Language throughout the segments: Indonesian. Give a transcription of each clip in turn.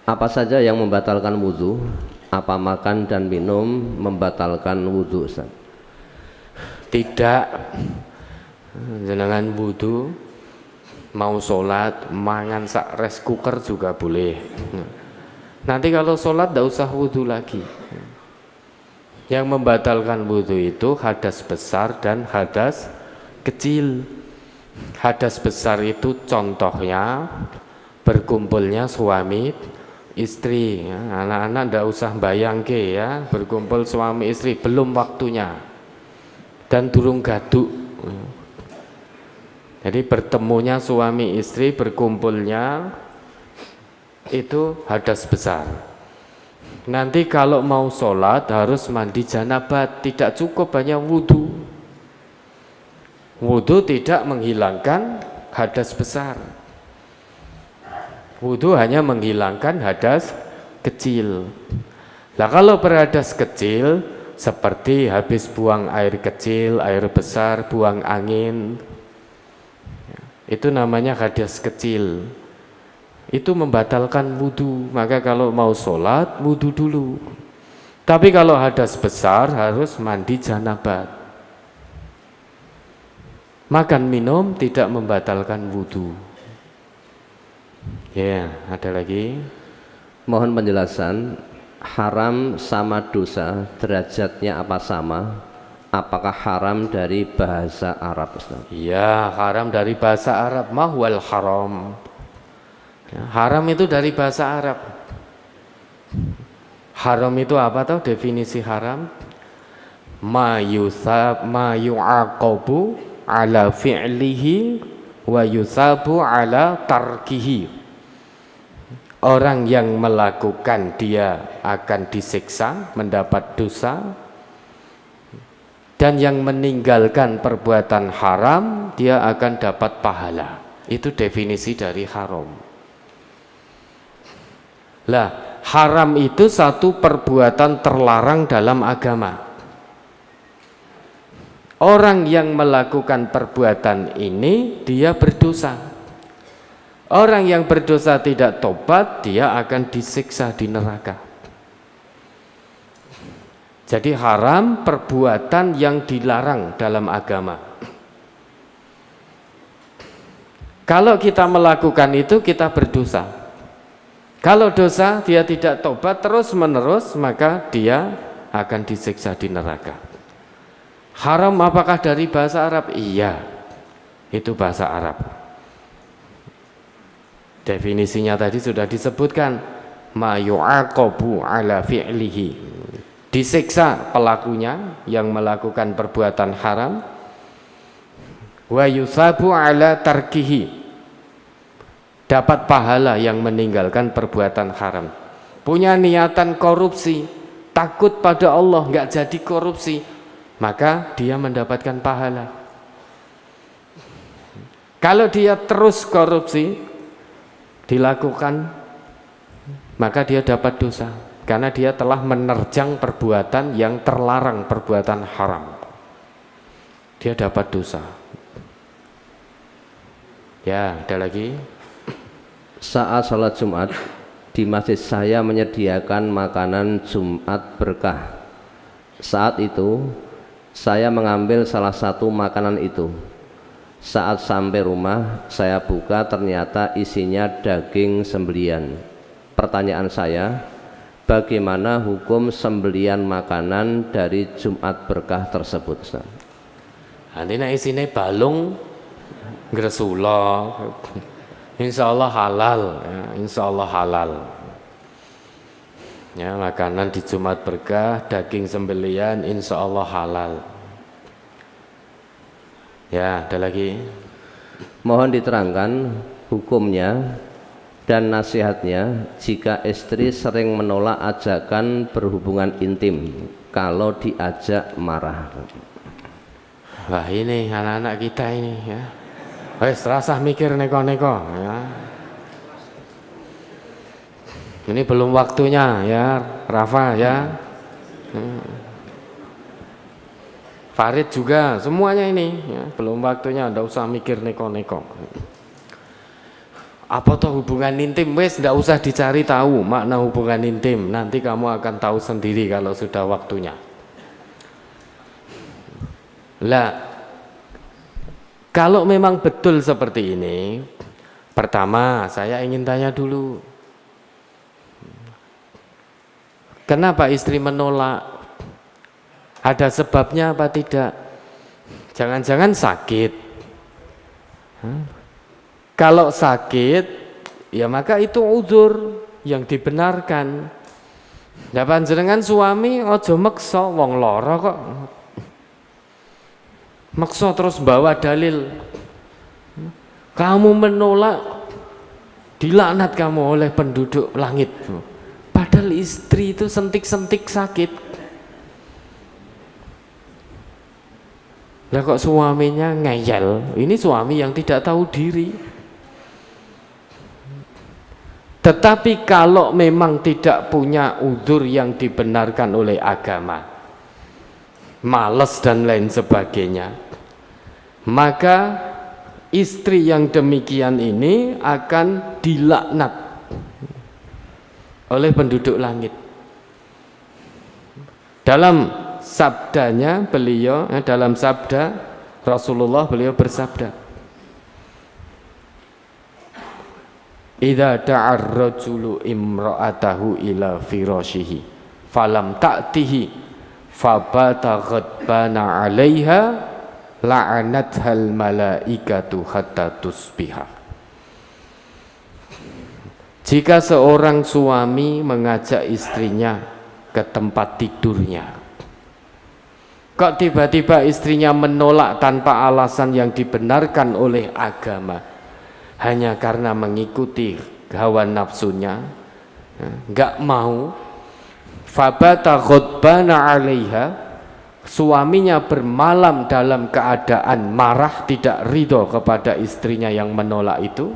Apa saja yang membatalkan wudhu? Apa makan dan minum membatalkan wudhu, Ustaz? Tidak. Jenengan wudhu, mau sholat, mangan sak rice cooker juga boleh. Nanti kalau sholat tidak usah wudhu lagi. Yang membatalkan wudhu itu hadas besar dan hadas kecil. Hadas besar itu contohnya berkumpulnya suami istri, ya. Anak-anak tidak usah bayangke ya, berkumpul suami istri belum waktunya dan durung gaduk. Jadi bertemunya suami istri, berkumpulnya itu hadas besar. Nanti kalau mau sholat harus mandi janabat, tidak cukup hanya wudhu. Wudhu tidak menghilangkan hadas besar. Wudhu hanya menghilangkan hadas kecil. Nah kalau berhadas kecil seperti habis buang air kecil, air besar, buang angin, itu namanya hadas kecil. Itu membatalkan wudhu. Maka kalau mau sholat wudhu dulu. Tapi kalau hadas besar harus mandi janabat. Makan minum tidak membatalkan wudhu. Ya, ada lagi. Mohon penjelasan, haram sama dosa derajatnya apa sama? Apakah haram dari bahasa Arab, Ustaz? Ya, haram dari bahasa Arab. Mahwal haram. Ya, haram itu dari bahasa Arab. Haram itu apa tahu definisi haram? Ma yu'aqabu ala fi'lihi wa yusabu ala tarkihi. Orang yang melakukan dia akan disiksa, mendapat dosa, dan yang meninggalkan perbuatan haram dia akan dapat pahala. Itu definisi dari haram. Lah, haram itu satu perbuatan terlarang dalam agama. Orang yang melakukan perbuatan ini dia berdosa. Orang yang berdosa tidak tobat dia akan disiksa di neraka. Jadi haram perbuatan yang dilarang dalam agama. Kalau kita melakukan itu kita berdosa. Kalau dosa dia tidak tobat terus menerus maka dia akan disiksa di neraka. Haram apakah dari bahasa Arab? Iya, itu bahasa Arab. Definisinya tadi sudah disebutkan, ma yu'aqabu ala fi'lihi. Disiksa pelakunya yang melakukan perbuatan haram, wa yusabu ala tarkihi. Dapat pahala yang meninggalkan perbuatan haram. Punya niatan korupsi, takut pada Allah, nggak jadi korupsi, maka dia mendapatkan pahala. Kalau dia terus korupsi dilakukan, maka dia dapat dosa karena dia telah menerjang perbuatan yang terlarang, perbuatan haram. Dia dapat dosa. Ya, ada lagi. Saat sholat Jumat di masjid saya menyediakan makanan Jumat berkah. Saat itu saya mengambil salah satu makanan itu. Saat sampai rumah saya buka ternyata isinya daging sembelian. Pertanyaan saya, bagaimana hukum sembelian makanan dari Jumat berkah tersebut, Ustaz? Nanti isinya balung gresula, insya Allah halal, ya, insya Allah halal. Ya, makanan di Jumat berkah, daging sembelian, insya Allah halal. Ya, ada lagi. Mohon diterangkan hukumnya dan nasihatnya jika istri sering menolak ajakan berhubungan intim kalau diajak marah. Wah, ini anak-anak kita ini ya. Wes rasah mikir neko-neko ya. Ini belum waktunya ya, Rafa ya. Farid juga, semuanya ini ya, belum waktunya, ndak usah mikir neko-neko. Apa toh hubungan intim? Wes ndak usah dicari tahu makna hubungan intim. Nanti kamu akan tahu sendiri kalau sudah waktunya. Lah, kalau memang betul seperti ini, pertama saya ingin tanya dulu. Kenapa istri menolak? Ada sebabnya apa tidak? Jangan-jangan sakit. Kalau sakit, ya maka itu uzur yang dibenarkan. Ya panjenengan suami ojo meksa, wong lara kok. Meksa terus bawa dalil. Kamu menolak, dilaknat kamu oleh penduduk langit. Padahal istri itu sentik-sentik sakit. Lah kok suaminya ngeyel? Ini suami yang tidak tahu diri. Tetapi kalau memang tidak punya uzur yang dibenarkan oleh agama, malas dan lain sebagainya, maka istri yang demikian ini akan dilaknat oleh penduduk langit. Dalam sabdanya beliau, dalam sabda Rasulullah, beliau bersabda, idza da'ar rajulu imra'atahu ila firashihi falam ta'tihi fabata ghadbana 'alaiha la'anathal malaikatu hatta tusbiha. Jika seorang suami mengajak istrinya ke tempat tidurnya, kok tiba-tiba istrinya menolak tanpa alasan yang dibenarkan oleh agama, hanya karena mengikuti hawa nafsunya, enggak mau, fabata ghadbana 'alaiha, suaminya bermalam dalam keadaan marah, tidak ridho kepada istrinya yang menolak itu,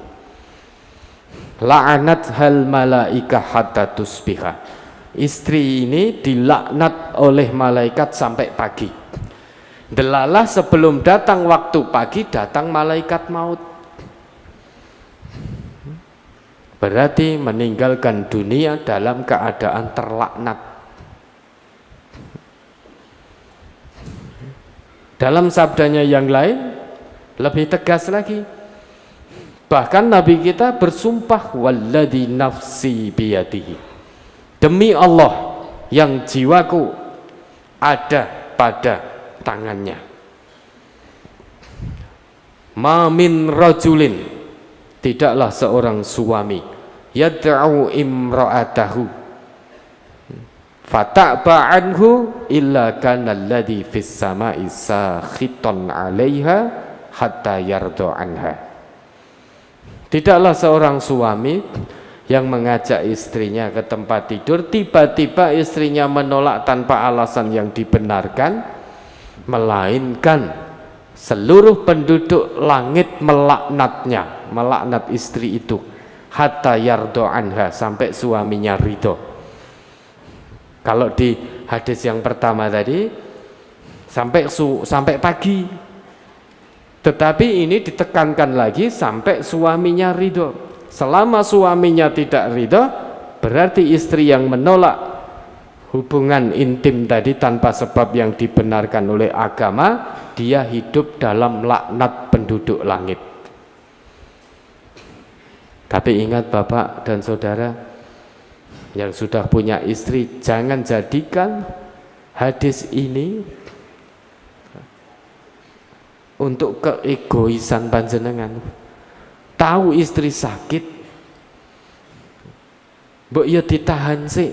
la'anat hal malaika hatta tusbiha, istri ini dilaknat oleh malaikat sampai pagi. Delalah sebelum datang waktu pagi, datang malaikat maut. Berarti meninggalkan dunia dalam keadaan terlaknat. Dalam sabdanya yang lain lebih tegas lagi. Bahkan Nabi kita bersumpah, walladzi nafsi biyadihi, demi Allah yang jiwaku ada pada tangannya, ma min rajulin, tidaklah seorang suami, yad'u imra'atahu fata'ba anhu illa kana alladhi fis sama'i sakhitan 'alaiha hatta yarda anha. Tidaklah seorang suami yang mengajak istrinya ke tempat tidur, tiba-tiba istrinya menolak tanpa alasan yang dibenarkan, melainkan seluruh penduduk langit melaknatnya, melaknat istri itu, hatta yardo anha, sampai suaminya ridho. Kalau di hadis yang pertama tadi sampai pagi, tetapi ini ditekankan lagi sampai suaminya ridho. Selama suaminya tidak ridho, berarti istri yang menolak hubungan intim tadi tanpa sebab yang dibenarkan oleh agama, dia hidup dalam laknat penduduk langit. Tapi ingat Bapak dan Saudara yang sudah punya istri, jangan jadikan hadis ini untuk keegoisan panjenengan. Tahu istri sakit, mbok ya ditahan sih.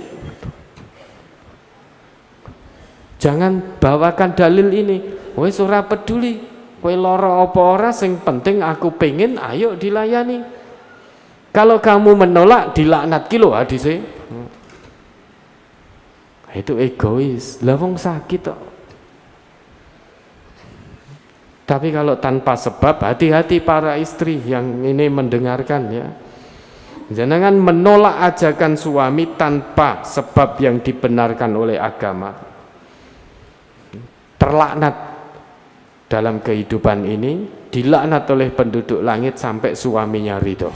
Jangan bawakan dalil ini, wis ora peduli, kowe lara apa ora, sing penting aku pengen, ayo dilayani. Kalau kamu menolak, dilaknat ki lho hadise. Itu egois, lah wong sakit kok. Tapi kalau tanpa sebab, hati-hati para istri yang ini mendengarkan ya. Jangan menolak ajakan suami tanpa sebab yang dibenarkan oleh agama. Terlaknat dalam kehidupan ini, dilaknat oleh penduduk langit sampai suaminya ridho.